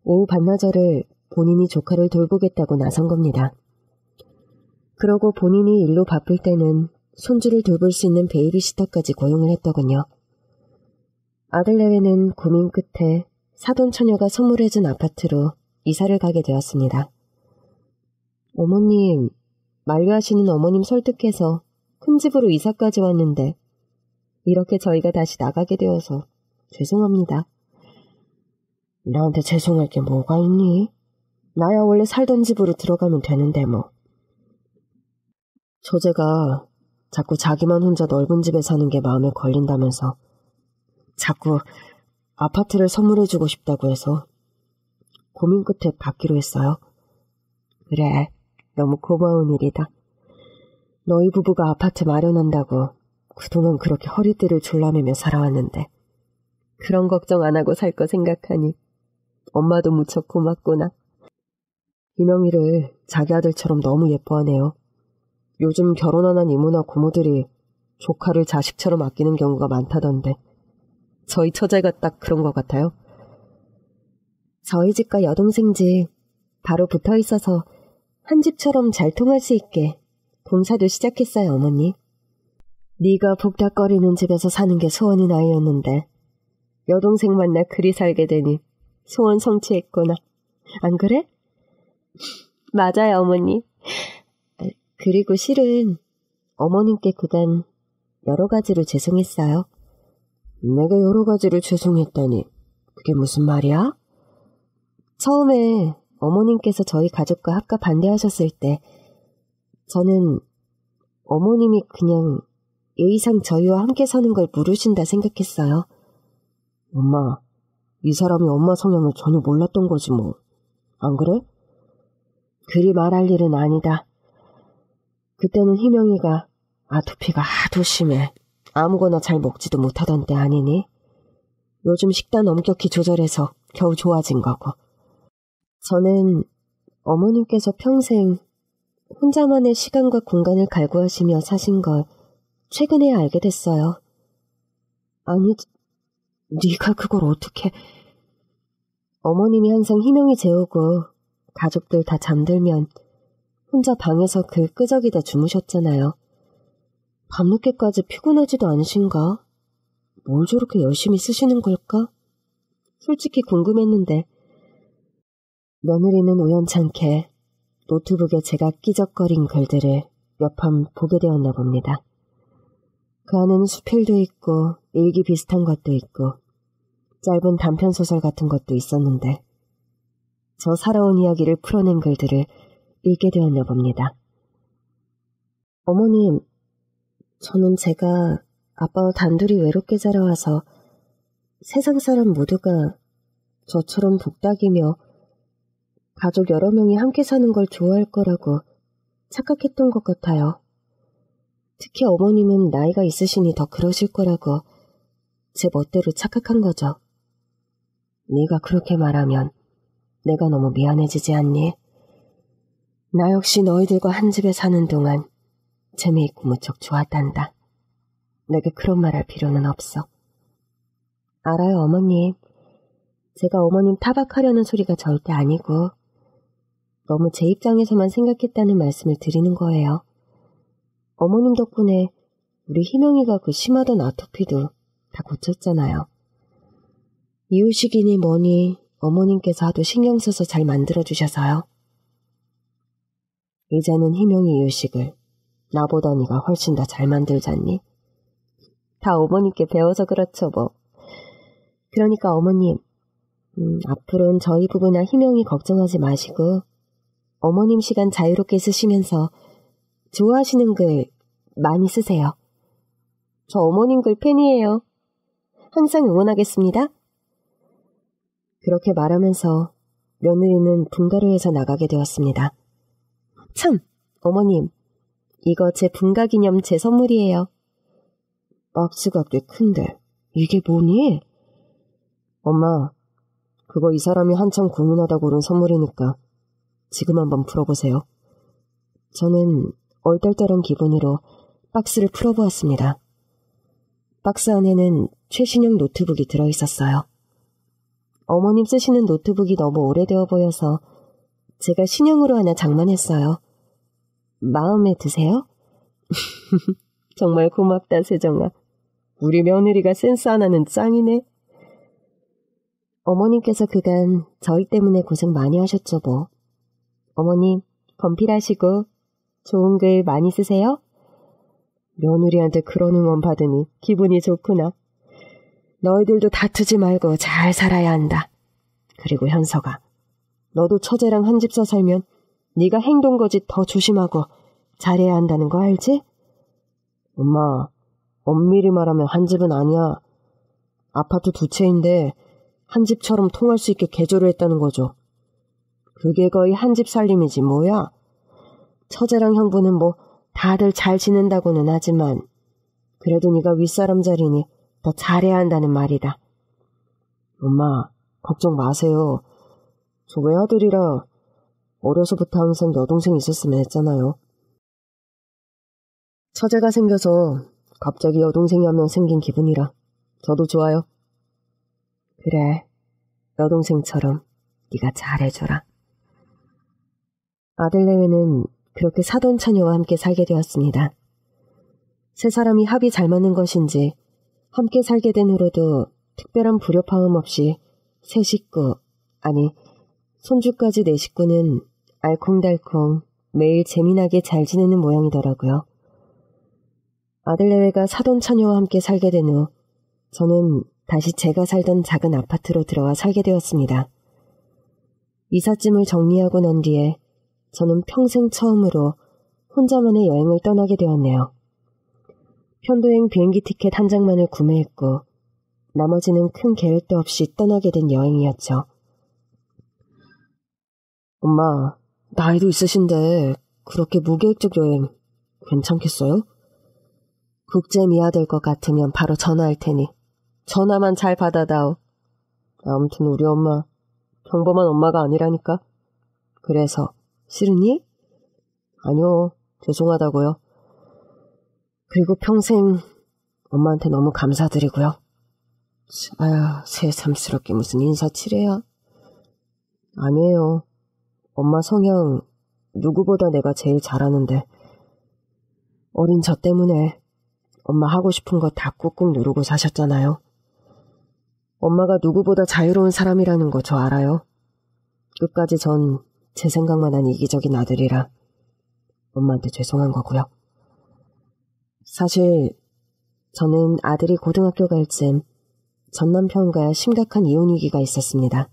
오후 반나절을 본인이 조카를 돌보겠다고 나선 겁니다. 그러고 본인이 일로 바쁠 때는 손주를 돌볼 수 있는 베이비시터까지 고용을 했더군요. 아들 내외는 고민 끝에 사돈처녀가 선물해준 아파트로 이사를 가게 되었습니다. 어머님, 만류하시는 어머님 설득해서 큰 집으로 이사까지 왔는데 이렇게 저희가 다시 나가게 되어서 죄송합니다. 나한테 죄송할 게 뭐가 있니? 나야 원래 살던 집으로 들어가면 되는데 뭐. 조제가 자꾸 자기만 혼자 넓은 집에 사는 게 마음에 걸린다면서 자꾸 아파트를 선물해주고 싶다고 해서 고민 끝에 받기로 했어요. 그래, 너무 고마운 일이다. 너희 부부가 아파트 마련한다고 그동안 그렇게 허리띠를 졸라매며 살아왔는데 그런 걱정 안 하고 살 거 생각하니 엄마도 무척 고맙구나. 희명이를 자기 아들처럼 너무 예뻐하네요. 요즘 결혼 안 한 이모나 고모들이 조카를 자식처럼 아끼는 경우가 많다던데 저희 처제가 딱 그런 것 같아요. 저희 집과 여동생 집 바로 붙어 있어서 한 집처럼 잘 통할 수 있게 공사도 시작했어요, 어머니. 네가 복닥거리는 집에서 사는 게 소원인 아이였는데 여동생 만나 그리 살게 되니 소원 성취했구나. 안 그래? 맞아요, 어머니. 그리고 실은 어머님께 그간 여러 가지로 죄송했어요. 내가 여러 가지를 죄송했다니 그게 무슨 말이야? 처음에 어머님께서 저희 가족과 합가 반대하셨을 때 저는 어머님이 그냥 예의상 저희와 함께 사는 걸 물으신다 생각했어요. 엄마, 이 사람이 엄마 성향을 전혀 몰랐던 거지 뭐. 안 그래? 그리 말할 일은 아니다. 그때는 희명이가 아토피가 하도 심해 아무거나 잘 먹지도 못하던 때 아니니? 요즘 식단 엄격히 조절해서 겨우 좋아진 거고. 저는 어머님께서 평생 혼자만의 시간과 공간을 갈구하시며 사신 걸 최근에 알게 됐어요. 아니, 네가 그걸 어떻게... 어머님이 항상 희명이 재우고 가족들 다 잠들면 혼자 방에서 글 끄적이다 주무셨잖아요. 밤늦게까지 피곤하지도 않으신가? 뭘 저렇게 열심히 쓰시는 걸까? 솔직히 궁금했는데 며느리는 우연찮게 노트북에 제가 끼적거린 글들을 몇 편 보게 되었나 봅니다. 그 안에는 수필도 있고 일기 비슷한 것도 있고 짧은 단편소설 같은 것도 있었는데 저 살아온 이야기를 풀어낸 글들을 읽게 되었나 봅니다. 어머님, 저는 제가 아빠와 단둘이 외롭게 자라와서 세상 사람 모두가 저처럼 복닥이며 가족 여러 명이 함께 사는 걸 좋아할 거라고 착각했던 것 같아요. 특히 어머님은 나이가 있으시니 더 그러실 거라고 제 멋대로 착각한 거죠. 네가 그렇게 말하면 내가 너무 미안해지지 않니? 나 역시 너희들과 한 집에 사는 동안 재미있고 무척 좋았단다. 내게 그런 말 할 필요는 없어. 알아요, 어머님. 제가 어머님 타박하려는 소리가 절대 아니고 너무 제 입장에서만 생각했다는 말씀을 드리는 거예요. 어머님 덕분에 우리 희명이가 그 심하던 아토피도 다 고쳤잖아요. 이유식이니 뭐니 어머님께서 하도 신경 써서 잘 만들어주셔서요. 이제는 희명이 이유식을 나보다 네가 훨씬 더 잘 만들잖니? 다 어머님께 배워서 그렇죠 뭐. 그러니까 어머님, 앞으로는 저희 부부나 희명이 걱정하지 마시고 어머님 시간 자유롭게 쓰시면서 좋아하시는 글 많이 쓰세요. 저 어머님 글 팬이에요. 항상 응원하겠습니다. 그렇게 말하면서 며느리는 분가루에서 나가게 되었습니다. 참, 어머님, 이거 제 분가기념 제 선물이에요. 박스가 꽤 큰데 이게 뭐니? 엄마, 그거 이 사람이 한참 고민하다 고른 선물이니까 지금 한번 풀어보세요. 저는 얼떨떨한 기분으로 박스를 풀어보았습니다. 박스 안에는 최신형 노트북이 들어있었어요. 어머님 쓰시는 노트북이 너무 오래되어 보여서 제가 신형으로 하나 장만했어요. 마음에 드세요? 정말 고맙다, 세정아. 우리 며느리가 센스 하나는 짱이네. 어머님께서 그간 저희 때문에 고생 많이 하셨죠 뭐. 어머님, 건필하시고 좋은 글 많이 쓰세요? 며느리한테 그런 응원 받으니 기분이 좋구나. 너희들도 다투지 말고 잘 살아야 한다. 그리고 현서가, 너도 처제랑 한 집서 살면 네가 행동거짓 더 조심하고 잘해야 한다는 거 알지? 엄마, 엄밀히 말하면 한 집은 아니야. 아파트 두 채인데 한 집처럼 통할 수 있게 개조를 했다는 거죠. 그게 거의 한 집 살림이지 뭐야. 처제랑 형부는 뭐 다들 잘 지낸다고는 하지만 그래도 네가 윗사람 자리니 더 잘해야 한다는 말이다. 엄마, 걱정 마세요. 저 외아들이라 어려서부터 항상 여동생 있었으면 했잖아요. 처제가 생겨서 갑자기 여동생이 한 명 생긴 기분이라 저도 좋아요. 그래, 여동생처럼 네가 잘해줘라. 아들내외는 그렇게 사돈 처녀와 함께 살게 되었습니다. 세 사람이 합이 잘 맞는 것인지 함께 살게 된 후로도 특별한 불협화음 없이 세 식구, 아니 손주까지 네 식구는 알콩달콩 매일 재미나게 잘 지내는 모양이더라고요. 아들내외가 사돈 처녀와 함께 살게 된 후 저는 다시 제가 살던 작은 아파트로 들어와 살게 되었습니다. 이삿짐을 정리하고 난 뒤에 저는 평생 처음으로 혼자만의 여행을 떠나게 되었네요. 편도행 비행기 티켓 한 장만을 구매했고 나머지는 큰 계획도 없이 떠나게 된 여행이었죠. 엄마, 나이도 있으신데 그렇게 무계획적 여행 괜찮겠어요? 국제 미아될 것 같으면 바로 전화할 테니 전화만 잘 받아다오. 아무튼 우리 엄마 평범한 엄마가 아니라니까. 그래서 싫으니? 아니요, 죄송하다고요. 그리고 평생 엄마한테 너무 감사드리고요. 아휴, 새삼스럽게 무슨 인사치레야. 아니에요. 엄마 성향 누구보다 내가 제일 잘하는데 어린 저 때문에 엄마 하고 싶은 거 다 꾹꾹 누르고 사셨잖아요. 엄마가 누구보다 자유로운 사람이라는 거 저 알아요. 끝까지 전 제 생각만 한 이기적인 아들이라 엄마한테 죄송한 거고요. 사실 저는 아들이 고등학교 갈 쯤 전 남편과 심각한 이혼 위기가 있었습니다.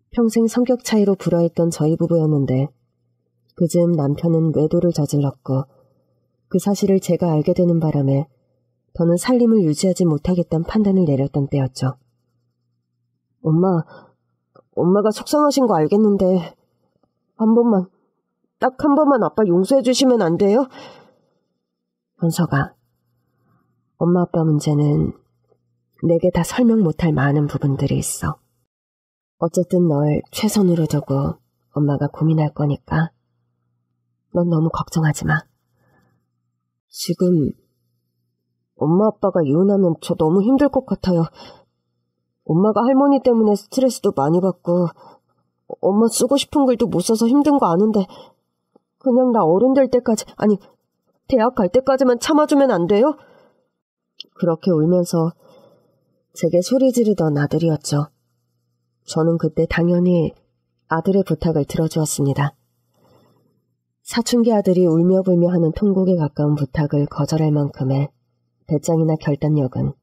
평생 성격 차이로 불화했던 저희 부부였는데 그쯤 남편은 외도를 저질렀고 그 사실을 제가 알게 되는 바람에 더는 살림을 유지하지 못하겠다는 판단을 내렸던 때였죠. 엄마가 속상하신 거 알겠는데 한 번만, 딱 한 번만 아빠 용서해 주시면 안 돼요? 현서가, 엄마 아빠 문제는 내게 다 설명 못할 많은 부분들이 있어. 어쨌든 널 최선으로 두고 엄마가 고민할 거니까 넌 너무 걱정하지 마. 지금 엄마 아빠가 이혼하면 저 너무 힘들 것 같아요. 엄마가 할머니 때문에 스트레스도 많이 받고 엄마 쓰고 싶은 글도 못 써서 힘든 거 아는데 그냥 나 어른 될 때까지, 아니 대학 갈 때까지만 참아주면 안 돼요? 그렇게 울면서 제게 소리 지르던 아들이었죠. 저는 그때 당연히 아들의 부탁을 들어주었습니다. 사춘기 아들이 울며불며 하는 통곡에 가까운 부탁을 거절할 만큼의 배짱이나 결단력은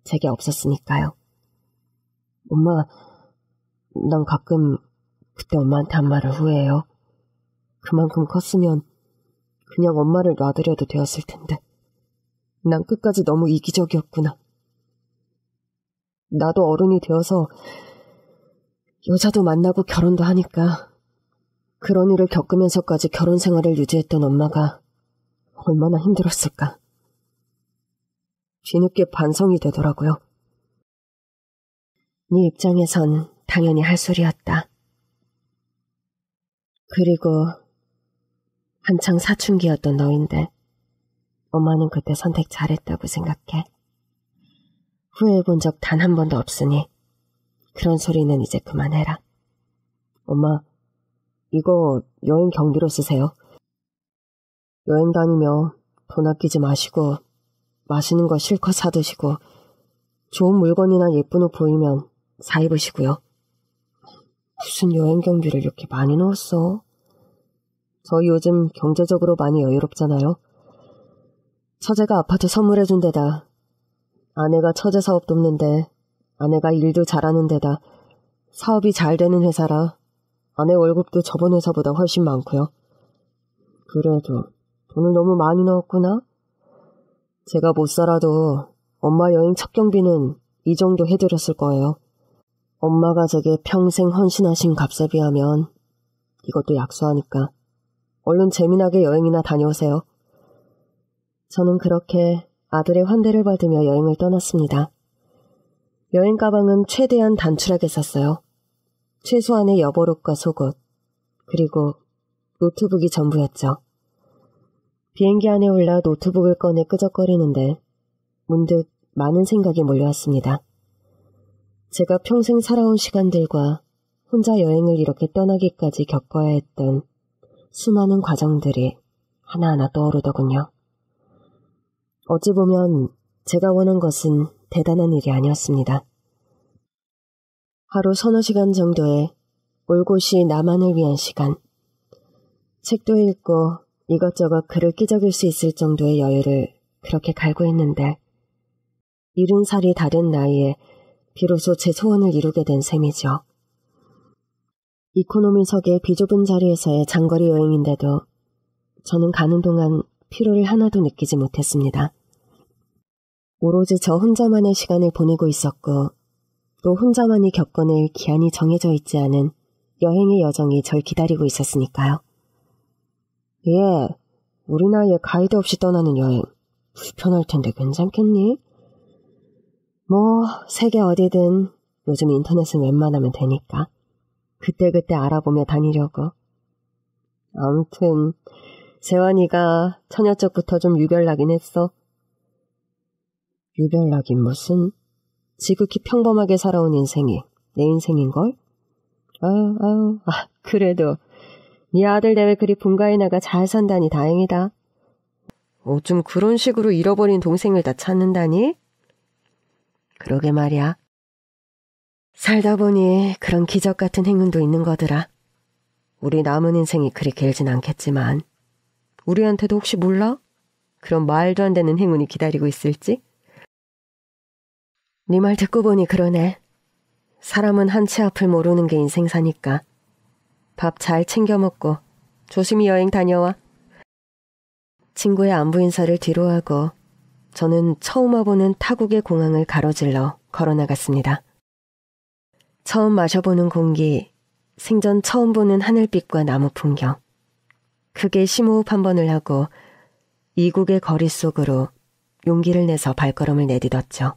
제게 없었으니까요. 엄마, 난 가끔 그때 엄마한테 한 말을 후회해요. 그만큼 컸으면 그냥 엄마를 놔드려도 되었을 텐데 난 끝까지 너무 이기적이었구나. 나도 어른이 되어서 여자도 만나고 결혼도 하니까 그런 일을 겪으면서까지 결혼 생활을 유지했던 엄마가 얼마나 힘들었을까. 뒤늦게 반성이 되더라고요. 네 입장에선 당연히 할 소리였다. 그리고 한창 사춘기였던 너인데 엄마는 그때 선택 잘했다고 생각해. 후회해본 적 단 한 번도 없으니 그런 소리는 이제 그만해라. 엄마, 이거 여행 경비로 쓰세요. 여행 다니며 돈 아끼지 마시고 맛있는 거 실컷 사드시고 좋은 물건이나 예쁜 옷 보이면 사 입으시고요. 무슨 여행 경비를 이렇게 많이 넣었어? 저희 요즘 경제적으로 많이 여유롭잖아요. 처제가 아파트 선물해준 데다 아내가 처제 사업 돕는데 아내가 일도 잘하는 데다 사업이 잘 되는 회사라 아내 월급도 저번 회사보다 훨씬 많고요. 그래도 돈을 너무 많이 넣었구나. 제가 못 살아도 엄마 여행 첫 경비는 이 정도 해드렸을 거예요. 엄마가 제게 평생 헌신하신 값에 비하면 이것도 약소하니까 얼른 재미나게 여행이나 다녀오세요. 저는 그렇게 아들의 환대를 받으며 여행을 떠났습니다. 여행 가방은 최대한 단출하게 샀어요. 최소한의 여벌옷과 속옷, 그리고 노트북이 전부였죠. 비행기 안에 올라 노트북을 꺼내 끄적거리는데 문득 많은 생각이 몰려왔습니다. 제가 평생 살아온 시간들과 혼자 여행을 이렇게 떠나기까지 겪어야 했던 수많은 과정들이 하나하나 떠오르더군요. 어찌 보면 제가 원한 것은 대단한 일이 아니었습니다. 하루 서너 시간 정도의 올곧이 나만을 위한 시간. 책도 읽고 이것저것 글을 끼적일 수 있을 정도의 여유를 그렇게 갈구했는데 70살이 다 된 나이에 비로소 제 소원을 이루게 된 셈이죠. 이코노미석의 비좁은 자리에서의 장거리 여행인데도 저는 가는 동안 피로를 하나도 느끼지 못했습니다. 오로지 저 혼자만의 시간을 보내고 있었고 또 혼자만이 겪어낼 기한이 정해져 있지 않은 여행의 여정이 절 기다리고 있었으니까요. 예, 우리 나이에 가이드 없이 떠나는 여행 불편할 텐데 괜찮겠니? 뭐 세계 어디든 요즘 인터넷은 웬만하면 되니까 그때그때 알아보며 다니려고. 아무튼 세환이가 처녀 쪽부터 좀 유별나긴 했어. 유별나긴 무슨? 지극히 평범하게 살아온 인생이 내 인생인걸? 그래도 네 아들 내외 그리 분가해 나가 잘 산다니 다행이다. 어쩜 그런 식으로 잃어버린 동생을 다 찾는다니? 그러게 말이야. 살다 보니 그런 기적 같은 행운도 있는 거더라. 우리 남은 인생이 그리 길진 않겠지만 우리한테도 혹시 몰라? 그런 말도 안 되는 행운이 기다리고 있을지? 네 말 듣고 보니 그러네. 사람은 한치 앞을 모르는 게 인생사니까. 밥 잘 챙겨 먹고 조심히 여행 다녀와. 친구의 안부 인사를 뒤로 하고 저는 처음 와보는 타국의 공항을 가로질러 걸어나갔습니다. 처음 마셔보는 공기, 생전 처음 보는 하늘빛과 나무 풍경. 크게 심호흡 한 번을 하고 이국의 거리 속으로 용기를 내서 발걸음을 내딛었죠.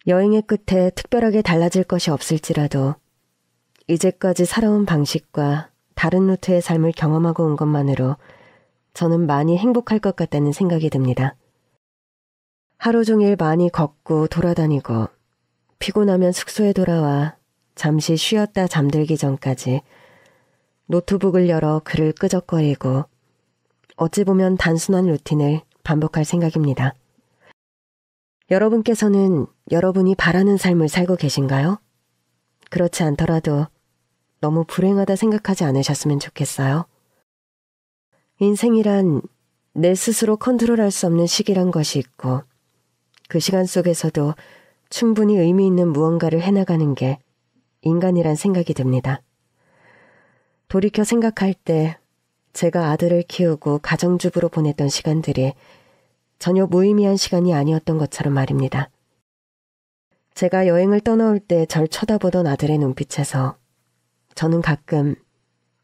여행의 끝에 특별하게 달라질 것이 없을지라도 이제까지 살아온 방식과 다른 루트의 삶을 경험하고 온 것만으로 저는 많이 행복할 것 같다는 생각이 듭니다. 하루 종일 많이 걷고 돌아다니고 피곤하면 숙소에 돌아와 잠시 쉬었다 잠들기 전까지 노트북을 열어 글을 끄적거리고 어찌 보면 단순한 루틴을 반복할 생각입니다. 여러분께서는 여러분이 바라는 삶을 살고 계신가요? 그렇지 않더라도 너무 불행하다 생각하지 않으셨으면 좋겠어요. 인생이란 내 스스로 컨트롤할 수 없는 시기란 것이 있고 그 시간 속에서도 충분히 의미 있는 무언가를 해나가는 게 인간이란 생각이 듭니다. 돌이켜 생각할 때 제가 아들을 키우고 가정주부로 보냈던 시간들이 전혀 무의미한 시간이 아니었던 것처럼 말입니다. 제가 여행을 떠나올 때 절 쳐다보던 아들의 눈빛에서 저는 가끔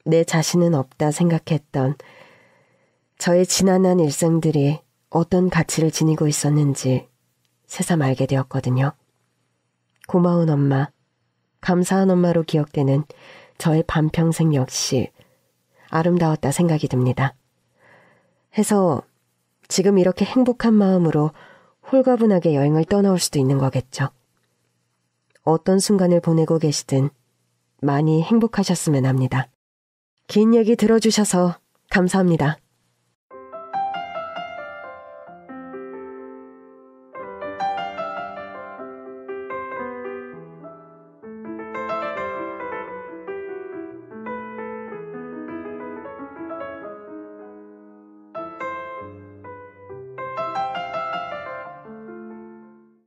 내 자신은 없다 생각했던 저의 지난한 일상들이 어떤 가치를 지니고 있었는지 새삼 알게 되었거든요. 고마운 엄마, 감사한 엄마로 기억되는 저의 반평생 역시 아름다웠다 생각이 듭니다. 해서 지금 이렇게 행복한 마음으로 홀가분하게 여행을 떠나올 수도 있는 거겠죠. 어떤 순간을 보내고 계시든 많이 행복하셨으면 합니다. 긴 얘기 들어주셔서 감사합니다.